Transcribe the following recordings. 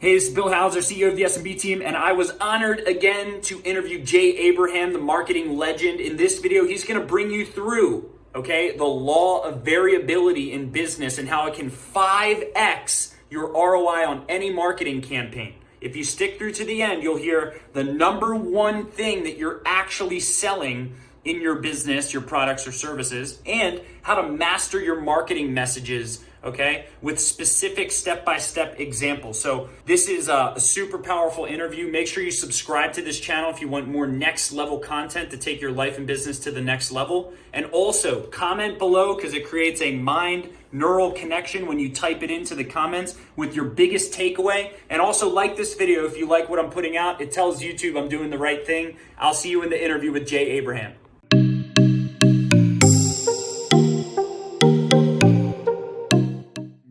Hey, this is Bill Hauser, CEO of the S&B team, and I was honored again to interview Jay Abraham, the marketing legend. In this video, he's going to bring you through, the law of variability in business and how it can 5x your ROI on any marketing campaign. If you stick through to the end, you'll hear the number one thing that you're actually selling in your business, your products or services, and how to master your marketing messages, with specific step-by-step examples. So this is a super powerful interview. Make sure you subscribe to this channel if you want more next level content to take your life and business to the next level. And also comment below because it creates a mind neural connection when you type it into the comments with your biggest takeaway. And also like this video if you like what I'm putting out. It tells YouTube I'm doing the right thing. I'll see you in the interview with Jay Abraham.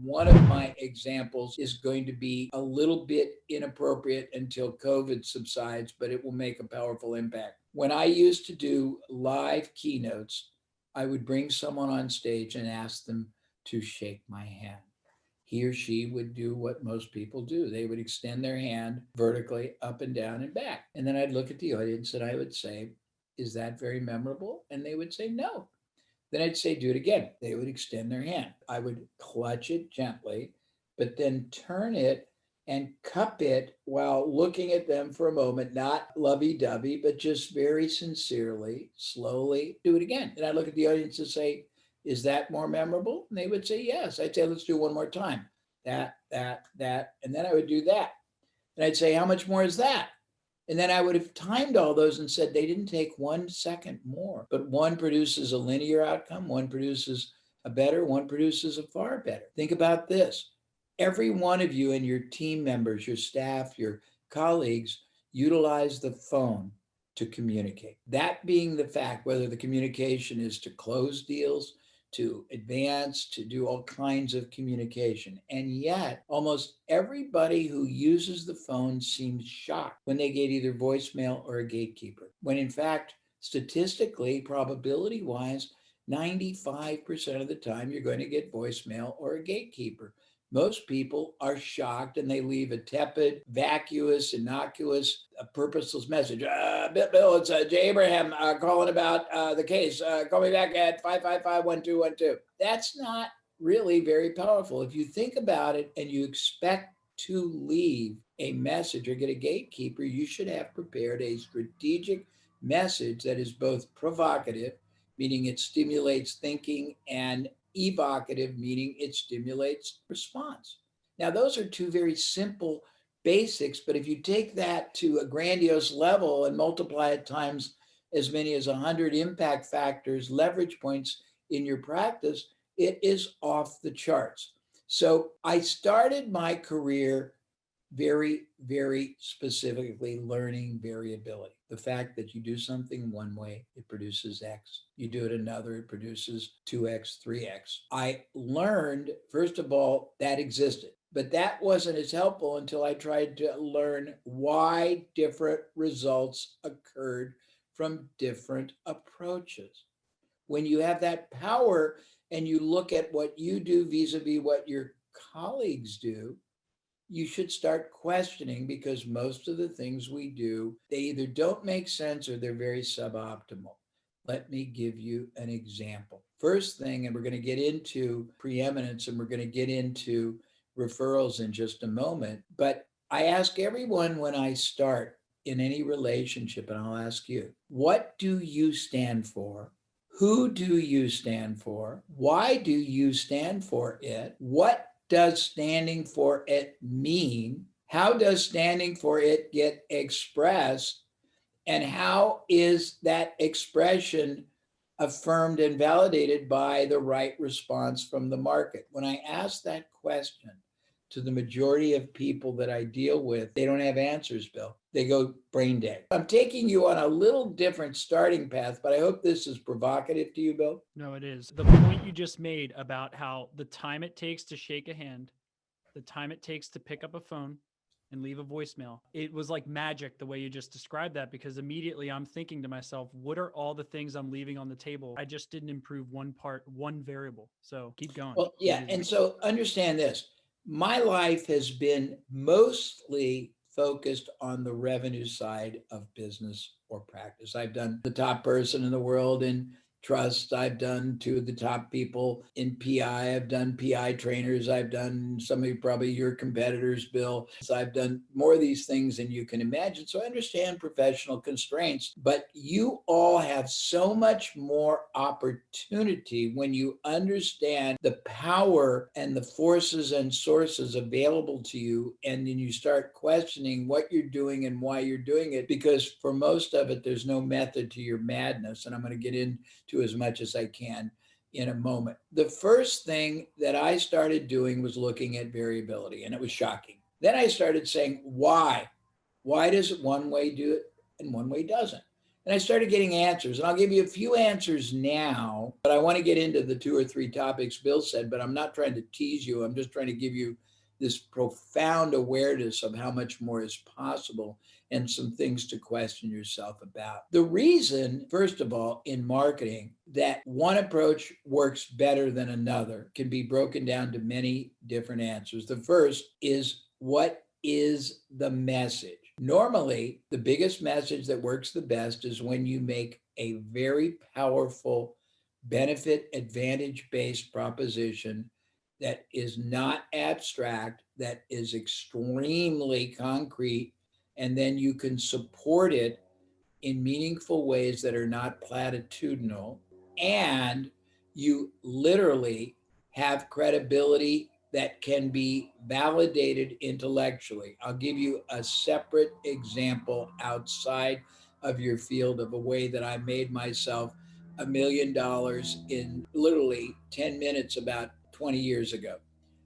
One of my examples is going to be a little bit inappropriate until COVID subsides, but it will make a powerful impact. When I used to do live keynotes, I would bring someone on stage and ask them to shake my hand. He or she would do what most people do. They would extend their hand vertically up and down and back. And then I'd look at the audience and I would say, "Is that very memorable?" And they would say, "No." Then I'd say, "Do it again." They would extend their hand. I would clutch it gently, but then turn it and cup it while looking at them for a moment, not lovey-dovey, but just very sincerely, slowly do it again. And I look at the audience and say, "Is that more memorable?" And they would say, "Yes." I'd say, "Let's do one more time. That. And then I would do that. And I'd say, "How much more is that?" And then I would have timed all those and said they didn't take 1 second more, but one produces a linear outcome, one produces a better, one produces a far better. Think about this. Every one of you and your team members, your staff, your colleagues utilize the phone to communicate. That being the fact, whether the communication is to close deals, to advance, to do all kinds of communication. And yet, almost everybody who uses the phone seems shocked when they get either voicemail or a gatekeeper. When in fact, statistically, probability wise, 95% of the time you're going to get voicemail or a gatekeeper. Most people are shocked and they leave a tepid, vacuous, innocuous, purposeless message. Bill, it's Jay Abraham calling about the case. Call me back at 555-1212. That's not really very powerful. If you think about it and you expect to leave a message or get a gatekeeper, you should have prepared a strategic message that is both provocative, meaning it stimulates thinking, and evocative, meaning it stimulates response. Now, those are two very simple basics, but if you take that to a grandiose level and multiply it times as many as 100 impact factors, leverage points in your practice, it is off the charts. So I started my career very, very specifically learning variability. The fact that you do something one way, it produces X. You do it another, it produces 2X, 3X. I learned, first of all, that existed. But that wasn't as helpful until I tried to learn why different results occurred from different approaches. When you have that power and you look at what you do vis-a-vis what your colleagues do, you should start questioning, because most of the things we do, they either don't make sense or they're very suboptimal. Let me give you an example. First thing, and we're going to get into preeminence and we're going to get into referrals in just a moment, but I ask everyone when I start in any relationship, and I'll ask you, what do you stand for? Who do you stand for? Why do you stand for it? What does standing for it mean? How does standing for it get expressed? And how is that expression affirmed and validated by the right response from the market? When I ask that question to the majority of people that I deal with, they don't have answers, Bill. They go brain dead. I'm taking you on a little different starting path, but I hope this is provocative to you, Bill. No, it is. The point you just made about how the time it takes to shake a hand, the time it takes to pick up a phone and leave a voicemail, it was like magic the way you just described that, because immediately I'm thinking to myself, what are all the things I'm leaving on the table? I just didn't improve one part, one variable. So keep going. Well, yeah. And so understand this. My life has been mostly focused on the revenue side of business or practice. I've done the top person in the world in trust. I've done two of the top people in PI. I've done PI trainers. I've done some of you, probably your competitors, Bill. So I've done more of these things than you can imagine. So I understand professional constraints, but you all have so much more opportunity when you understand the power and the forces and sources available to you. And then you start questioning what you're doing and why you're doing it, because for most of it, there's no method to your madness. And I'm going to get into as much as I can in a moment. The first thing that I started doing was looking at variability, and it was shocking. Then I started saying, why? Why does it one way do it and one way doesn't? And I started getting answers. And I'll give you a few answers now, but I want to get into the 2 or 3 topics Bill said, but I'm not trying to tease you. I'm just trying to give you this profound awareness of how much more is possible and some things to question yourself about. The reason, first of all, in marketing, that one approach works better than another can be broken down to many different answers. The first is, what is the message? Normally, the biggest message that works the best is when you make a very powerful benefit advantage based proposition that is not abstract, that is extremely concrete, and then you can support it in meaningful ways that are not platitudinal, and you literally have credibility that can be validated intellectually. I'll give you a separate example outside of your field of a way that I made myself $1 million in literally 10 minutes about 20 years ago.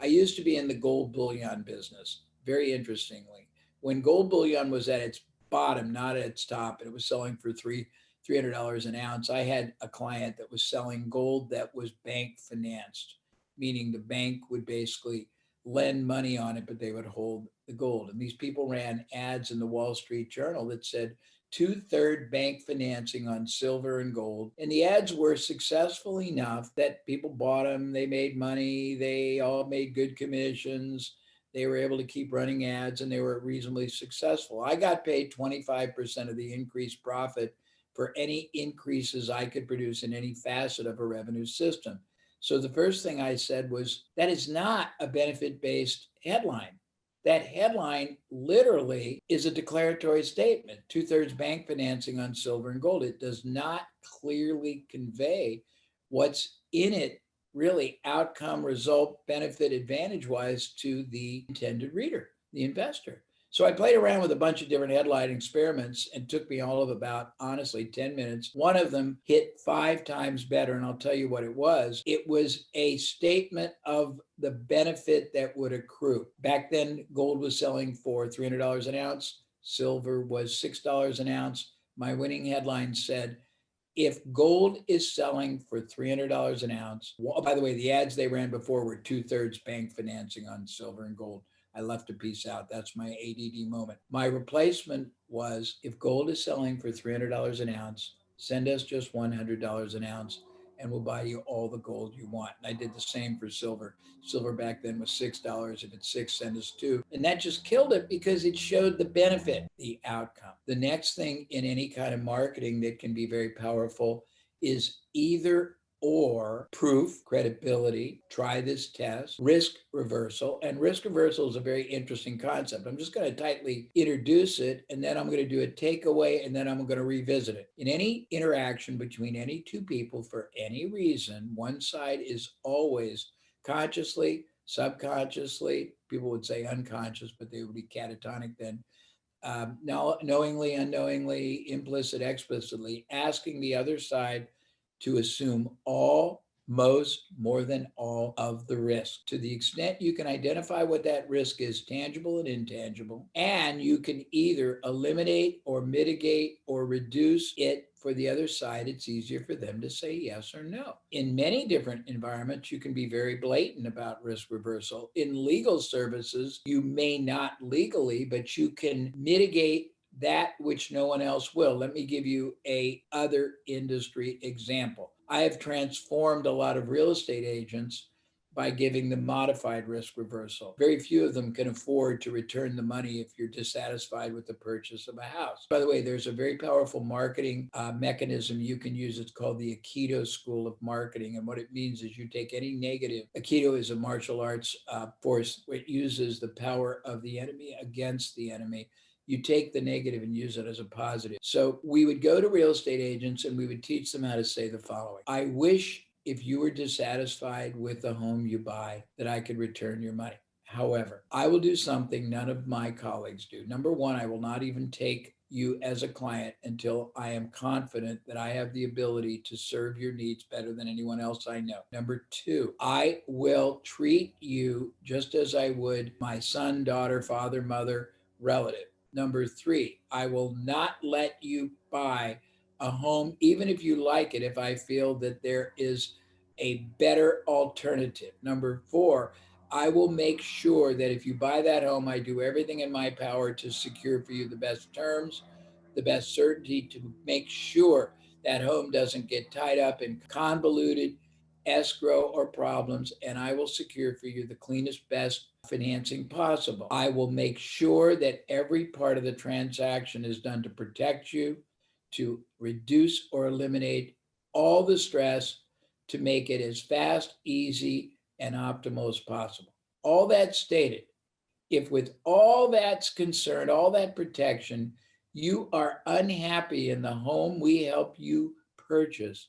I used to be in the gold bullion business, very interestingly. When gold bullion was at its bottom, not at its top, and it was selling for $300 an ounce, I had a client that was selling gold that was bank financed, meaning the bank would basically lend money on it, but they would hold the gold. And these people ran ads in the Wall Street Journal that said 2/3 bank financing on silver and gold. And the ads were successful enough that people bought them. They made money. They all made good commissions. They were able to keep running ads, and they were reasonably successful. I got paid 25% of the increased profit for any increases I could produce in any facet of a revenue system. So the first thing I said was, that is not a benefit-based headline. That headline literally is a declaratory statement, 2/3 bank financing on silver and gold. It does not clearly convey what's in it, really outcome, result, benefit, advantage wise to the intended reader, the investor. So I played around with a bunch of different headline experiments, and took me all of about, honestly, 10 minutes. One of them hit 5 times better, and I'll tell you what it was. It was a statement of the benefit that would accrue. Back then, gold was selling for $300 an ounce. Silver was $6 an ounce. My winning headline said, if gold is selling for $300 an ounce, by the way, the ads they ran before were 2/3 bank financing on silver and gold. I left a piece out. That's my ADD moment. My replacement was, if gold is selling for $300 an ounce, send us just $100 an ounce and we'll buy you all the gold you want. And I did the same for silver. Silver back then was $6. If it's 6, send us 2. And that just killed it because it showed the benefit, the outcome. The next thing in any kind of marketing that can be very powerful is either or proof, credibility, try this test, risk reversal. And risk reversal is a very interesting concept. I'm just going to tightly introduce it, and then I'm going to do a takeaway, and then I'm going to revisit it. In any interaction between any two people, for any reason, one side is always consciously, subconsciously, people would say unconscious, but they would be catatonic then, knowingly, unknowingly, implicit, explicitly, asking the other side to assume all, most, more than all of the risk. To the extent you can identify what that risk is, tangible and intangible, and you can either eliminate or mitigate or reduce it for the other side, it's easier for them to say yes or no. In many different environments, you can be very blatant about risk reversal. In legal services, you may not legally, but you can mitigate that which no one else will. Let me give you a other industry example. I have transformed a lot of real estate agents by giving them modified risk reversal. Very few of them can afford to return the money if you're dissatisfied with the purchase of a house. By the way, there's a very powerful marketing mechanism you can use. It's called the Aikido School of Marketing. And what it means is you take any negative. Aikido is a martial arts force which uses the power of the enemy against the enemy. You take the negative and use it as a positive. So we would go to real estate agents and we would teach them how to say the following: I wish, if you were dissatisfied with the home you buy, that I could return your money. However, I will do something none of my colleagues do. Number one, I will not even take you as a client until I am confident that I have the ability to serve your needs better than anyone else I know. Number two, I will treat you just as I would my son, daughter, father, mother, relative. Number three, I will not let you buy a home, even if you like it, if I feel that there is a better alternative. Number four, I will make sure that if you buy that home, I do everything in my power to secure for you the best terms, the best certainty, to make sure that home doesn't get tied up in convoluted escrow or problems, and I will secure for you the cleanest, best financing possible. I will make sure that every part of the transaction is done to protect you, to reduce or eliminate all the stress, to make it as fast, easy, and optimal as possible. All that stated, if with all that's concerned, all that protection, you are unhappy in the home we help you purchase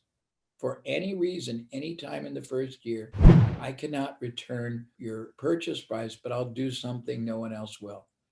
for any reason, anytime in the first year, I cannot return your purchase price, but I'll do something no one else will.